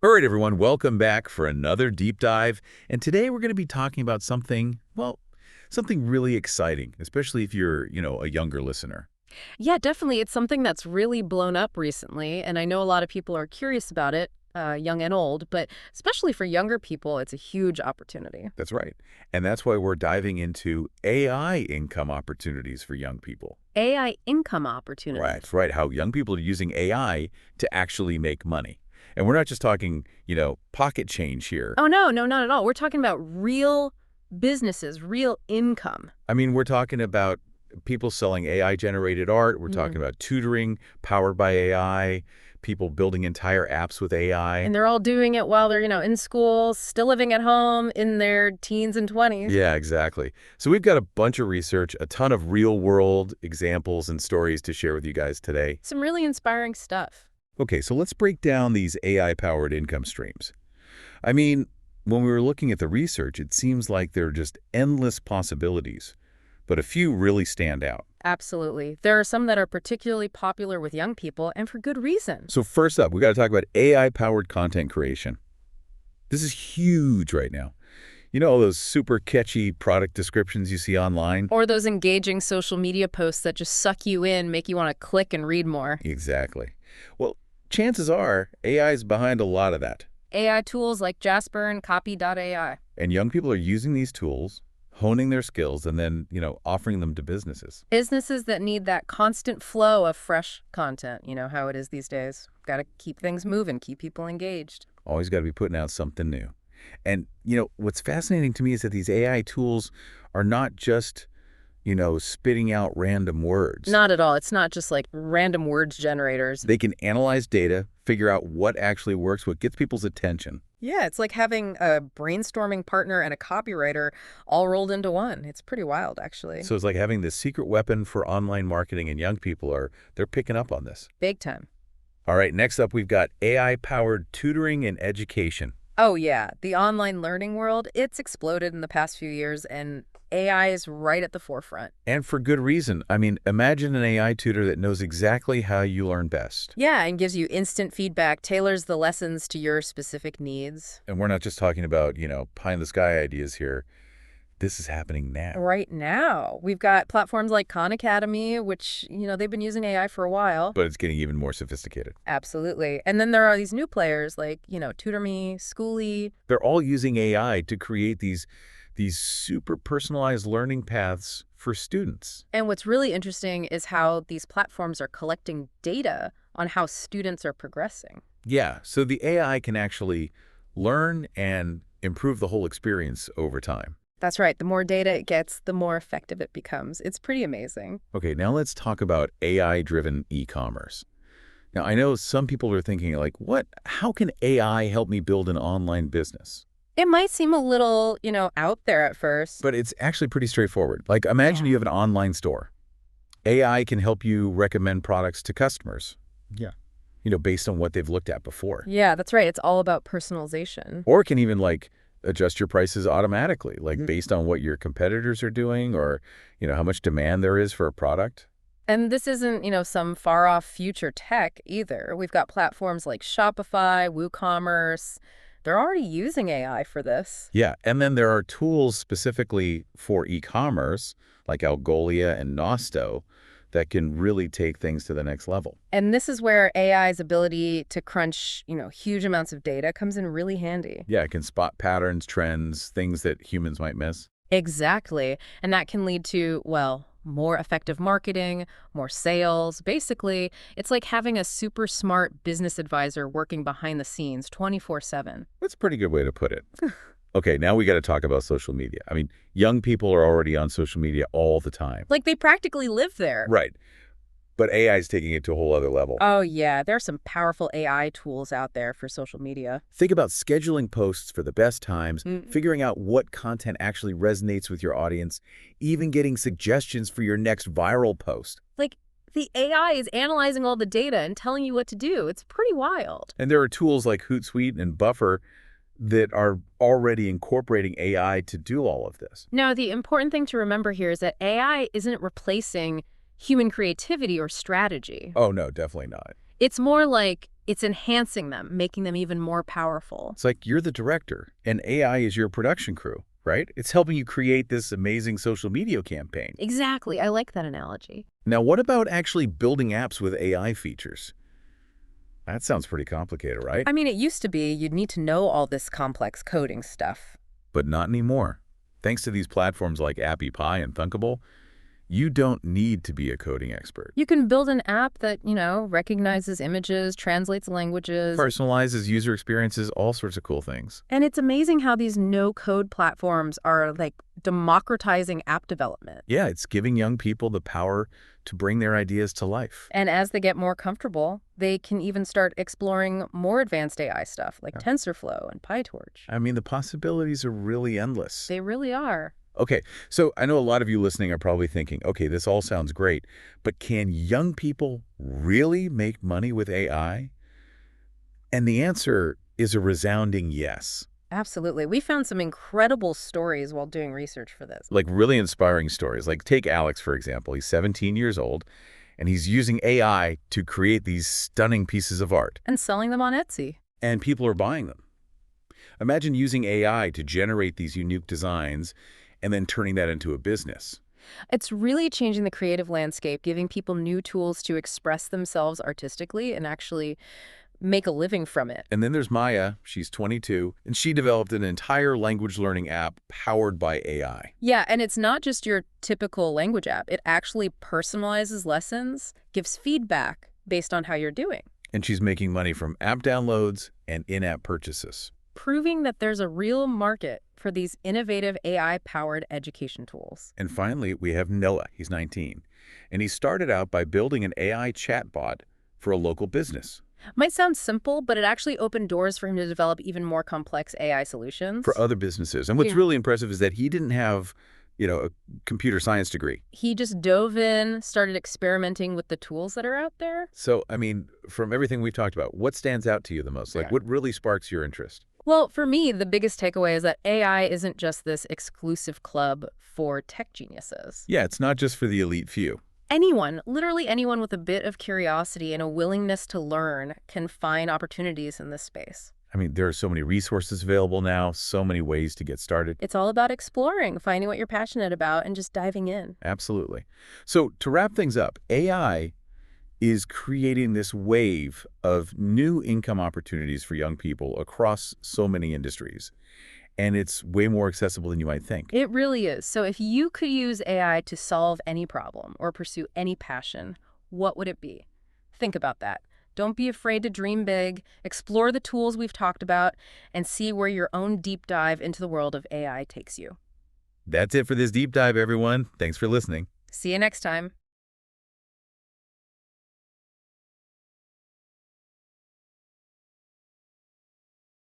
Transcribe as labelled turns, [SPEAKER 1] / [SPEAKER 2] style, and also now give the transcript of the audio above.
[SPEAKER 1] All right, everyone, welcome back for another deep dive. And today we're going to be talking about something, well, something really exciting, especially if you're, a younger listener.
[SPEAKER 2] Yeah, definitely. It's something that's really blown up recently, and I know a lot of people are curious about it, young and old, but especially for younger people, it's a huge opportunity.
[SPEAKER 1] That's right. And that's why we're diving into AI income opportunities for young people.
[SPEAKER 2] AI income
[SPEAKER 1] Right,
[SPEAKER 2] opportunities.
[SPEAKER 1] that's right, how young people are using AI to actually make money. And we're not just talking, pocket change here.
[SPEAKER 2] Oh, no, no, not at all. We're talking about real businesses, real income.
[SPEAKER 1] I mean, we're talking about people selling AI-generated art. We're
[SPEAKER 2] Mm.
[SPEAKER 1] talking about tutoring powered by AI, people building entire apps with AI.
[SPEAKER 2] And they're all doing it while they're, in school, still living at home in their teens and 20s.
[SPEAKER 1] Yeah, exactly. So we've got a bunch of research, a ton of real-world examples and stories to share with you guys today.
[SPEAKER 2] Some really inspiring stuff.
[SPEAKER 1] Okay, so let's break down these AI-powered income streams. I mean, when we were looking at the research, it seems like there are just endless possibilities, but a few really stand out.
[SPEAKER 2] Absolutely. There are some that are particularly popular with young people, and for good reason.
[SPEAKER 1] So first up, we got to talk about AI-powered content creation. This is huge right now. You know all those super catchy product descriptions you see online?
[SPEAKER 2] Or those engaging social media posts that just suck you in, make you want to click and read more.
[SPEAKER 1] Exactly. Well, chances are AI is behind a lot of that.
[SPEAKER 2] AI tools like Jasper and Copy.ai.
[SPEAKER 1] And young people are using these tools, honing their skills, and then, offering them to businesses.
[SPEAKER 2] Businesses that need that constant flow of fresh content. You know how it is these days. Got to keep things moving, keep people engaged.
[SPEAKER 1] Always got to be putting out something new. And, what's fascinating to me is that these AI tools are not just, spitting out random words.
[SPEAKER 2] Not at all. It's not just like random words generators.
[SPEAKER 1] They can analyze data, figure out what actually works, what gets people's attention.
[SPEAKER 2] Yeah, it's like having a brainstorming partner and a copywriter all rolled into one. It's pretty wild, actually.
[SPEAKER 1] So it's like having this secret weapon for online marketing, and young people they're picking up on this.
[SPEAKER 2] Big time.
[SPEAKER 1] All right, next up, we've got AI-powered tutoring and education.
[SPEAKER 2] Oh, yeah. The online learning world, it's exploded in the past few years, and AI is right at the forefront.
[SPEAKER 1] And for good reason. I mean, imagine an AI tutor that knows exactly how you learn best.
[SPEAKER 2] Yeah, and gives you instant feedback, tailors the lessons to your specific needs.
[SPEAKER 1] And we're not just talking about, pie-in-the-sky ideas here. This is happening now.
[SPEAKER 2] Right now, we've got platforms like Khan Academy, which, they've been using AI for a while.
[SPEAKER 1] But it's getting even more sophisticated.
[SPEAKER 2] Absolutely. And then there are these new players like, TutorMe, Schooly.
[SPEAKER 1] They're all using AI to create these super personalized learning paths for students.
[SPEAKER 2] And what's really interesting is how these platforms are collecting data on how students are progressing.
[SPEAKER 1] Yeah, so the AI can actually learn and improve the whole experience over time.
[SPEAKER 2] That's right. The more data it gets, the more effective it becomes. It's pretty amazing.
[SPEAKER 1] Okay, now let's talk about AI-driven e-commerce. Now, I know some people are thinking like, what? How can AI help me build an online business?
[SPEAKER 2] It might seem a little, out there at first.
[SPEAKER 1] But it's actually pretty straightforward. Like, imagine you have an online store. AI can help you recommend products to customers. Yeah. Based on what they've looked at before.
[SPEAKER 2] Yeah, that's right. It's all about personalization.
[SPEAKER 1] Or it can even, adjust your prices automatically, based on what your competitors are doing or, how much demand there is for a product.
[SPEAKER 2] And this isn't, some far-off future tech either. We've got platforms like Shopify, WooCommerce. They're already using AI for this.
[SPEAKER 1] Yeah, and then there are tools specifically for e-commerce, like Algolia and Nosto, that can really take things to the next level.
[SPEAKER 2] And this is where AI's ability to crunch, huge amounts of data comes in really handy.
[SPEAKER 1] Yeah, it can spot patterns, trends, things that humans might miss.
[SPEAKER 2] Exactly. And that can lead to, well, more effective marketing, more sales. Basically, it's like having a super smart business advisor working behind the scenes 24/7.
[SPEAKER 1] That's a pretty good way to put it. Okay, now we got to talk about social media. I mean, young people are already on social media all the time.
[SPEAKER 2] Like they practically live there.
[SPEAKER 1] Right. But AI is taking it to a whole other level.
[SPEAKER 2] Oh, yeah. There are some powerful AI tools out there for social media.
[SPEAKER 1] Think about scheduling posts for the best times, figuring out what content actually resonates with your audience, even getting suggestions for your next viral post.
[SPEAKER 2] Like, the AI is analyzing all the data and telling you what to do. It's pretty wild.
[SPEAKER 1] And there are tools like Hootsuite and Buffer that are already incorporating AI to do all of this.
[SPEAKER 2] Now, the important thing to remember here is that AI isn't replacing human creativity or strategy.
[SPEAKER 1] Oh, no, definitely not.
[SPEAKER 2] It's more like It's enhancing them, making them even more powerful.
[SPEAKER 1] It's like you're the director, and AI is your production crew, right? It's helping you create this amazing social media campaign.
[SPEAKER 2] Exactly. I like that analogy.
[SPEAKER 1] Now, what about actually building apps with AI features? That sounds pretty complicated, right?
[SPEAKER 2] I mean, it used to be you'd need to know all this complex coding stuff.
[SPEAKER 1] But not anymore. Thanks to these platforms like Appy Pie and Thunkable, you don't need to be a coding expert.
[SPEAKER 2] You can build an app that, recognizes images, translates languages.
[SPEAKER 1] Personalizes user experiences, all sorts of cool things.
[SPEAKER 2] And it's amazing how these no-code platforms are like democratizing app development.
[SPEAKER 1] Yeah, it's giving young people the power to bring their ideas to life.
[SPEAKER 2] And as they get more comfortable, they can even start exploring more advanced AI stuff like TensorFlow and PyTorch.
[SPEAKER 1] I mean, the possibilities are really endless.
[SPEAKER 2] They really are.
[SPEAKER 1] Okay, so I know a lot of you listening are probably thinking, okay, this all sounds great, but can young people really make money with AI? And the answer is a resounding yes.
[SPEAKER 2] Absolutely. We found some incredible stories while doing research for this.
[SPEAKER 1] Like really inspiring stories. Like take Alex, for example. He's 17 years old, and he's using AI to create these stunning pieces of art.
[SPEAKER 2] And selling them on Etsy.
[SPEAKER 1] And people are buying them. Imagine using AI to generate these unique designs and then turning that into a business.
[SPEAKER 2] It's really changing the creative landscape, giving people new tools to express themselves artistically and actually make a living from it.
[SPEAKER 1] And then there's Maya. She's 22, and she developed an entire language learning app powered by AI.
[SPEAKER 2] Yeah, and it's not just your typical language app. It actually personalizes lessons, gives feedback based on how you're doing.
[SPEAKER 1] And she's making money from app downloads and in-app purchases.
[SPEAKER 2] Proving that there's a real market for these innovative AI-powered education tools.
[SPEAKER 1] And finally, we have Noah. He's 19. And he started out by building an AI chatbot for a local business.
[SPEAKER 2] Might sound simple, but it actually opened doors for him to develop even more complex AI solutions.
[SPEAKER 1] For other businesses. And what's really impressive is that he didn't have, a computer science degree.
[SPEAKER 2] He just dove in, started experimenting with the tools that are out there.
[SPEAKER 1] So, I mean, from everything we've talked about, what stands out to you the most? Like, what really sparks your interest?
[SPEAKER 2] Well, for me, the biggest takeaway is that AI isn't just this exclusive club for tech geniuses.
[SPEAKER 1] Yeah, it's not just for the elite few.
[SPEAKER 2] Anyone, literally anyone with a bit of curiosity and a willingness to learn can find opportunities in this space.
[SPEAKER 1] I mean, there are so many resources available now, so many ways to get started.
[SPEAKER 2] It's all about exploring, finding what you're passionate about, and just diving in.
[SPEAKER 1] Absolutely. So to wrap things up, AI is creating this wave of new income opportunities for young people across so many industries. And it's way more accessible than you might think.
[SPEAKER 2] It really is. So if you could use AI to solve any problem or pursue any passion, what would it be? Think about that. Don't be afraid to dream big, explore the tools we've talked about, and see where your own deep dive into the world of AI takes you.
[SPEAKER 1] That's it for this deep dive, everyone. Thanks for listening.
[SPEAKER 2] See you next time.